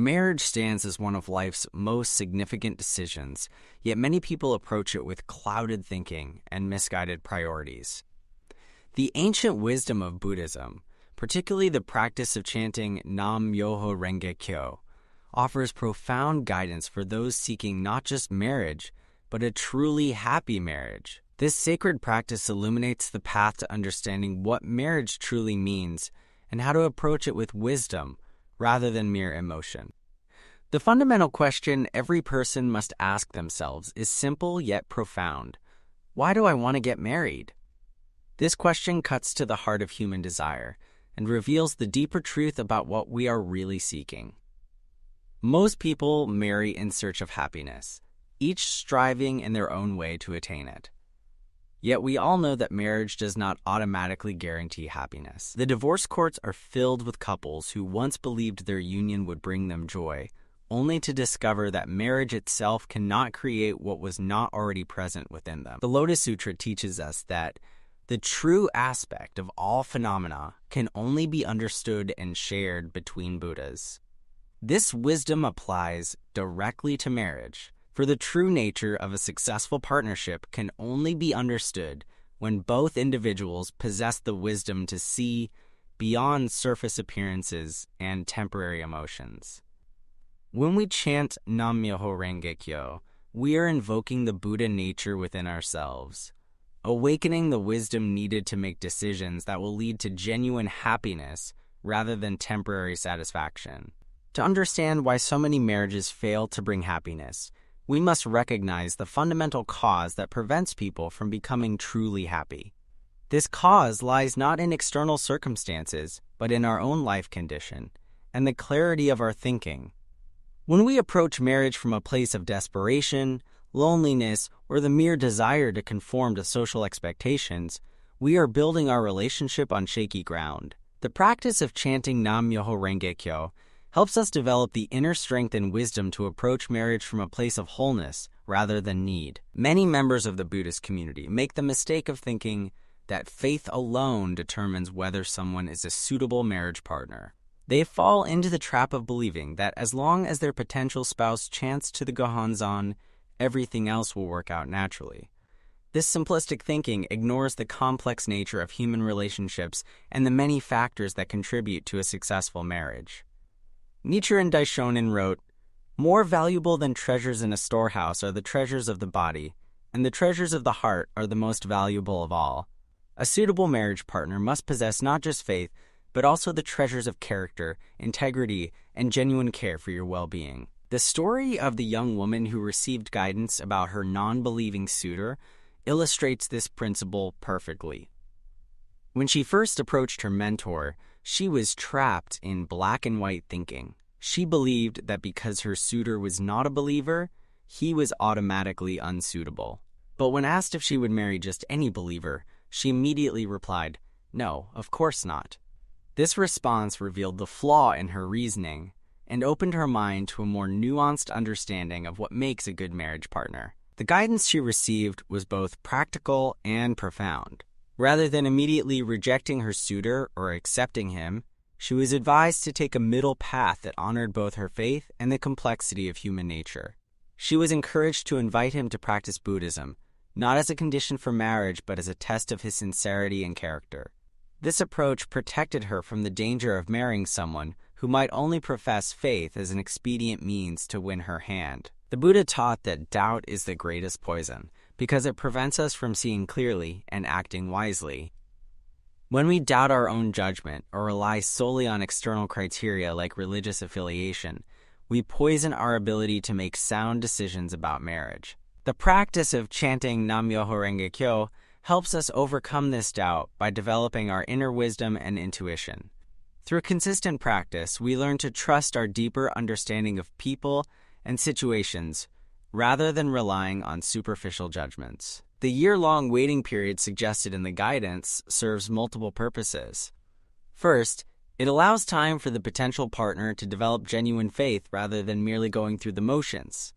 Marriage stands as one of life's most significant decisions, yet many people approach it with clouded thinking and misguided priorities. The ancient wisdom of Buddhism, particularly the practice of chanting Nam Myoho Renge Kyo, offers profound guidance for those seeking not just marriage, but a truly happy marriage. This sacred practice illuminates the path to understanding what marriage truly means and how to approach it with wisdom rather than mere emotion. The fundamental question every person must ask themselves is simple yet profound. Why do I want to get married? This question cuts to the heart of human desire and reveals the deeper truth about what we are really seeking. Most people marry in search of happiness, each striving in their own way to attain it. Yet we all know that marriage does not automatically guarantee happiness. The divorce courts are filled with couples who once believed their union would bring them joy, only to discover that marriage itself cannot create what was not already present within them. The Lotus Sutra teaches us that the true aspect of all phenomena can only be understood and shared between Buddhas. This wisdom applies directly to marriage, for the true nature of a successful partnership can only be understood when both individuals possess the wisdom to see beyond surface appearances and temporary emotions. When we chant Nam Myoho Renge Kyo, we are invoking the Buddha nature within ourselves, awakening the wisdom needed to make decisions that will lead to genuine happiness rather than temporary satisfaction. To understand why so many marriages fail to bring happiness, we must recognize the fundamental cause that prevents people from becoming truly happy. This cause lies not in external circumstances, but in our own life condition and the clarity of our thinking. When we approach marriage from a place of desperation, loneliness, or the mere desire to conform to social expectations, we are building our relationship on shaky ground. The practice of chanting Nam Myoho Renge Kyo helps us develop the inner strength and wisdom to approach marriage from a place of wholeness rather than need. Many members of the Buddhist community make the mistake of thinking that faith alone determines whether someone is a suitable marriage partner. They fall into the trap of believing that as long as their potential spouse chants to the Gohonzon, everything else will work out naturally. This simplistic thinking ignores the complex nature of human relationships and the many factors that contribute to a successful marriage. Nichiren Daishonin wrote, "More valuable than treasures in a storehouse are the treasures of the body, and the treasures of the heart are the most valuable of all. A suitable marriage partner must possess not just faith, but also the treasures of character, integrity, and genuine care for your well-being." The story of the young woman who received guidance about her non-believing suitor illustrates this principle perfectly. When she first approached her mentor, she was trapped in black and white thinking. She believed that because her suitor was not a believer, he was automatically unsuitable. But when asked if she would marry just any believer, she immediately replied, "No, of course not." This response revealed the flaw in her reasoning and opened her mind to a more nuanced understanding of what makes a good marriage partner. The guidance she received was both practical and profound. Rather than immediately rejecting her suitor or accepting him, she was advised to take a middle path that honored both her faith and the complexity of human nature. She was encouraged to invite him to practice Buddhism, not as a condition for marriage, but as a test of his sincerity and character. This approach protected her from the danger of marrying someone who might only profess faith as an expedient means to win her hand. The Buddha taught that doubt is the greatest poison, because it prevents us from seeing clearly and acting wisely. When we doubt our own judgment or rely solely on external criteria like religious affiliation, we poison our ability to make sound decisions about marriage. The practice of chanting Nam Myoho Renge Kyo helps us overcome this doubt by developing our inner wisdom and intuition. Through consistent practice, we learn to trust our deeper understanding of people and situations rather than relying on superficial judgments. The year-long waiting period suggested in the guidance serves multiple purposes. First, it allows time for the potential partner to develop genuine faith rather than merely going through the motions.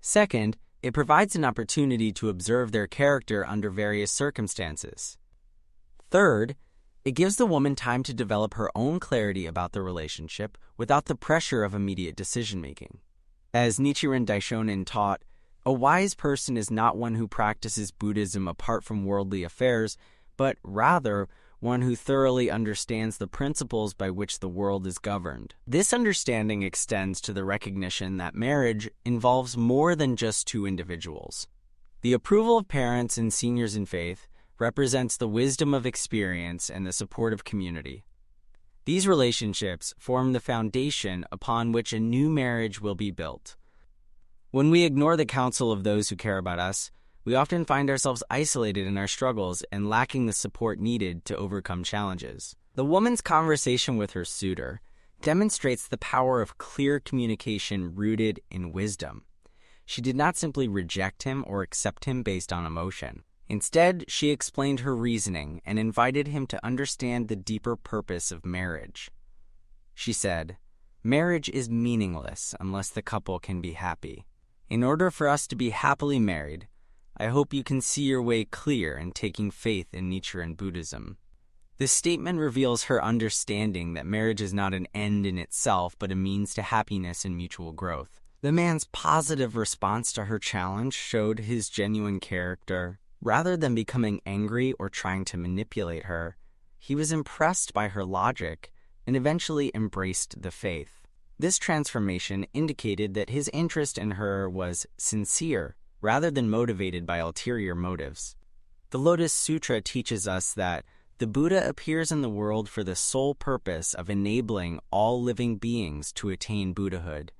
Second, it provides an opportunity to observe their character under various circumstances. Third, It gives the woman time to develop her own clarity about the relationship without the pressure of immediate decision-making. As Nichiren Daishonin taught, a wise person is not one who practices Buddhism apart from worldly affairs, but rather one who thoroughly understands the principles by which the world is governed. This understanding extends to the recognition that marriage involves more than just two individuals. The approval of parents and seniors in faith represents the wisdom of experience and the support of community. These relationships form the foundation upon which a new marriage will be built. When we ignore the counsel of those who care about us, we often find ourselves isolated in our struggles and lacking the support needed to overcome challenges. The woman's conversation with her suitor demonstrates the power of clear communication rooted in wisdom. She did not simply reject him or accept him based on emotion. Instead, she explained her reasoning and invited him to understand the deeper purpose of marriage. She said, "Marriage is meaningless unless the couple can be happy. In order for us to be happily married, I hope you can see your way clear in taking faith in Nichiren Buddhism." This statement reveals her understanding that marriage is not an end in itself, but a means to happiness and mutual growth. The man's positive response to her challenge showed his genuine character. Rather than becoming angry or trying to manipulate her, he was impressed by her logic and eventually embraced the faith. This transformation indicated that his interest in her was sincere, rather than motivated by ulterior motives. The Lotus Sutra teaches us that the Buddha appears in the world for the sole purpose of enabling all living beings to attain Buddhahood.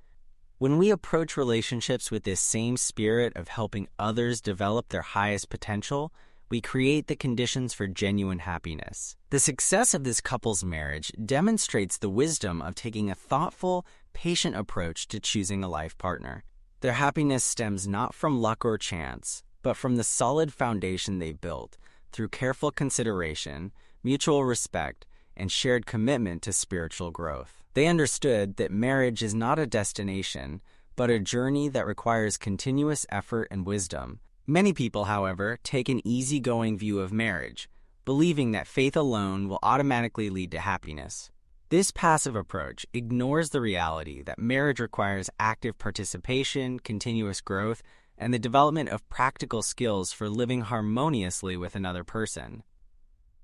When we approach relationships with this same spirit of helping others develop their highest potential, we create the conditions for genuine happiness. The success of this couple's marriage demonstrates the wisdom of taking a thoughtful, patient approach to choosing a life partner. Their happiness stems not from luck or chance, but from the solid foundation they built through careful consideration, mutual respect, and shared commitment to spiritual growth. They understood that marriage is not a destination, but a journey that requires continuous effort and wisdom. Many people, however, take an easygoing view of marriage, believing that faith alone will automatically lead to happiness. This passive approach ignores the reality that marriage requires active participation, continuous growth, and the development of practical skills for living harmoniously with another person.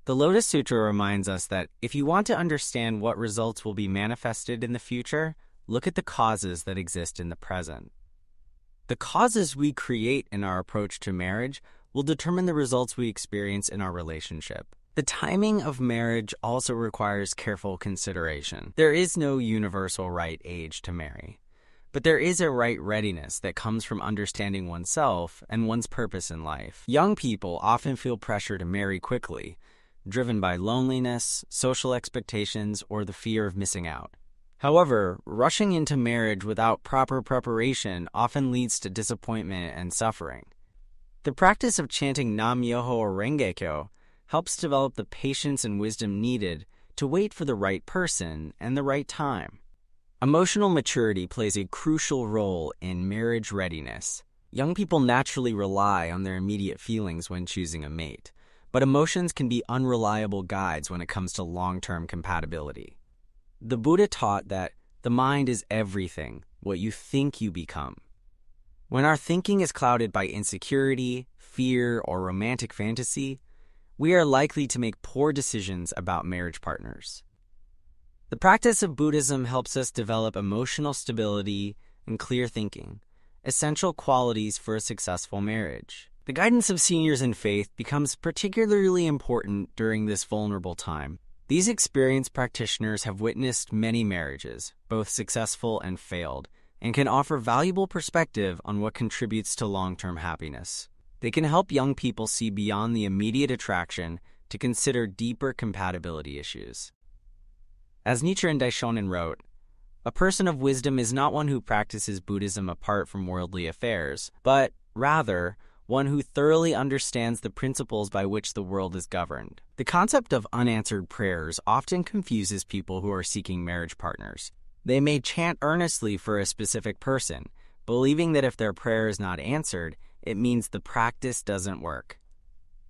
The Lotus Sutra reminds us that if you want to understand what results will be manifested in the future, look at the causes that exist in the present. The causes we create in our approach to marriage will determine the results we experience in our relationship. The timing of marriage also requires careful consideration. There is no universal right age to marry, but there is a right readiness that comes from understanding oneself and one's purpose in life. Young people often feel pressure to marry quickly, driven by loneliness, social expectations, or the fear of missing out. However, rushing into marriage without proper preparation often leads to disappointment and suffering. The practice of chanting Nam-myoho Renge-kyo helps develop the patience and wisdom needed to wait for the right person and the right time. Emotional maturity plays a crucial role in marriage readiness. Young people naturally rely on their immediate feelings when choosing a mate, but emotions can be unreliable guides when it comes to long-term compatibility. The Buddha taught that the mind is everything, what you think you become. When our thinking is clouded by insecurity, fear, or romantic fantasy, we are likely to make poor decisions about marriage partners. The practice of Buddhism helps us develop emotional stability and clear thinking, essential qualities for a successful marriage. The guidance of seniors in faith becomes particularly important during this vulnerable time. These experienced practitioners have witnessed many marriages, both successful and failed, and can offer valuable perspective on what contributes to long-term happiness. They can help young people see beyond the immediate attraction to consider deeper compatibility issues. As Nichiren Daishonin wrote, "A person of wisdom is not one who practices Buddhism apart from worldly affairs, but, rather, one who thoroughly understands the principles by which the world is governed." The concept of unanswered prayers often confuses people who are seeking marriage partners. They may chant earnestly for a specific person, believing that if their prayer is not answered, it means the practice doesn't work.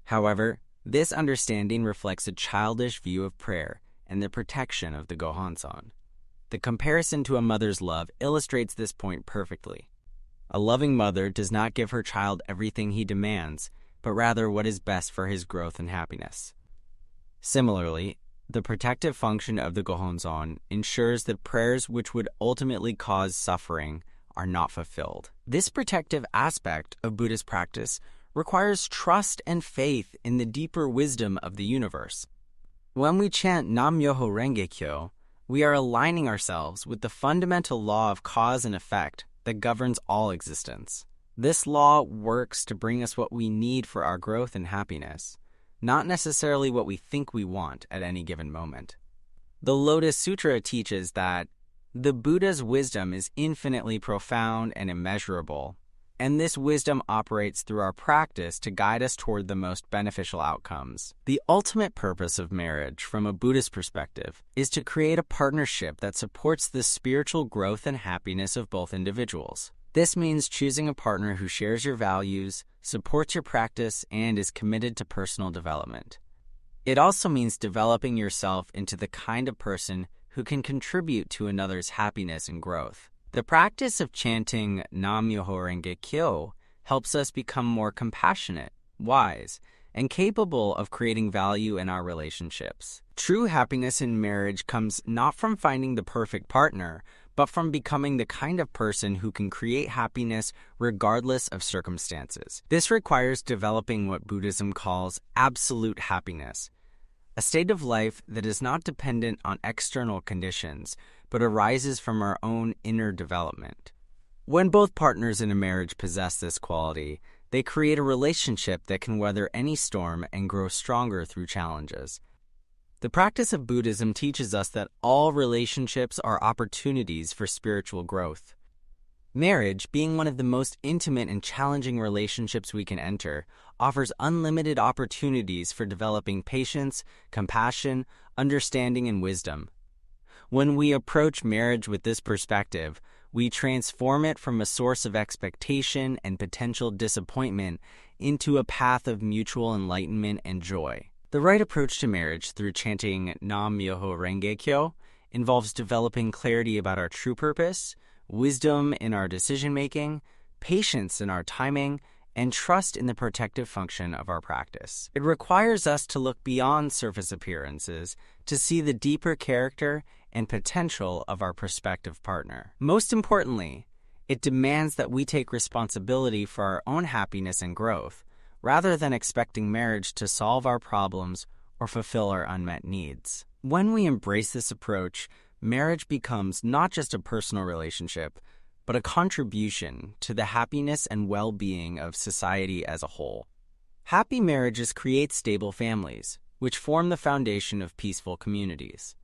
However, This understanding reflects a childish view of prayer and the protection of the Gohonzon. The comparison to a mother's love illustrates this point perfectly. A loving mother does not give her child everything he demands, but rather what is best for his growth and happiness. Similarly, the protective function of the Gohonzon ensures that prayers which would ultimately cause suffering are not fulfilled. This protective aspect of Buddhist practice requires trust and faith in the deeper wisdom of the universe. When we chant Nam-myoho Renge-kyo, we are aligning ourselves with the fundamental law of cause and effect that governs all existence. This law works to bring us what we need for our growth and happiness, not necessarily what we think we want at any given moment. The Lotus Sutra teaches that the Buddha's wisdom is infinitely profound and immeasurable, and this wisdom operates through our practice to guide us toward the most beneficial outcomes. The ultimate purpose of marriage, from a Buddhist perspective, is to create a partnership that supports the spiritual growth and happiness of both individuals. This means choosing a partner who shares your values, supports your practice, and is committed to personal development. It also means developing yourself into the kind of person who can contribute to another's happiness and growth. The practice of chanting Nam-myoho Renge-kyo helps us become more compassionate, wise, and capable of creating value in our relationships. True happiness in marriage comes not from finding the perfect partner, but from becoming the kind of person who can create happiness regardless of circumstances. This requires developing what Buddhism calls absolute happiness, a state of life that is not dependent on external conditions, but arises from our own inner development. When both partners in a marriage possess this quality, they create a relationship that can weather any storm and grow stronger through challenges. The practice of Buddhism teaches us that all relationships are opportunities for spiritual growth. Marriage, being one of the most intimate and challenging relationships we can enter, offers unlimited opportunities for developing patience, compassion, understanding, and wisdom. When we approach marriage with this perspective, we transform it from a source of expectation and potential disappointment into a path of mutual enlightenment and joy. The right approach to marriage through chanting Nam-myoho Renge-kyo involves developing clarity about our true purpose, wisdom in our decision-making, patience in our timing, and trust in the protective function of our practice. It requires us to look beyond surface appearances to see the deeper character and potential of our prospective partner. Most importantly, it demands that we take responsibility for our own happiness and growth, rather than expecting marriage to solve our problems or fulfill our unmet needs. When we embrace this approach, marriage becomes not just a personal relationship, but a contribution to the happiness and well-being of society as a whole. Happy marriages create stable families, which form the foundation of peaceful communities.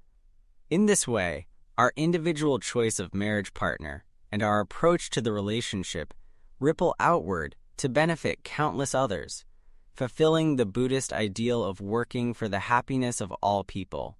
In this way, our individual choice of marriage partner and our approach to the relationship ripple outward to benefit countless others, fulfilling the Buddhist ideal of working for the happiness of all people.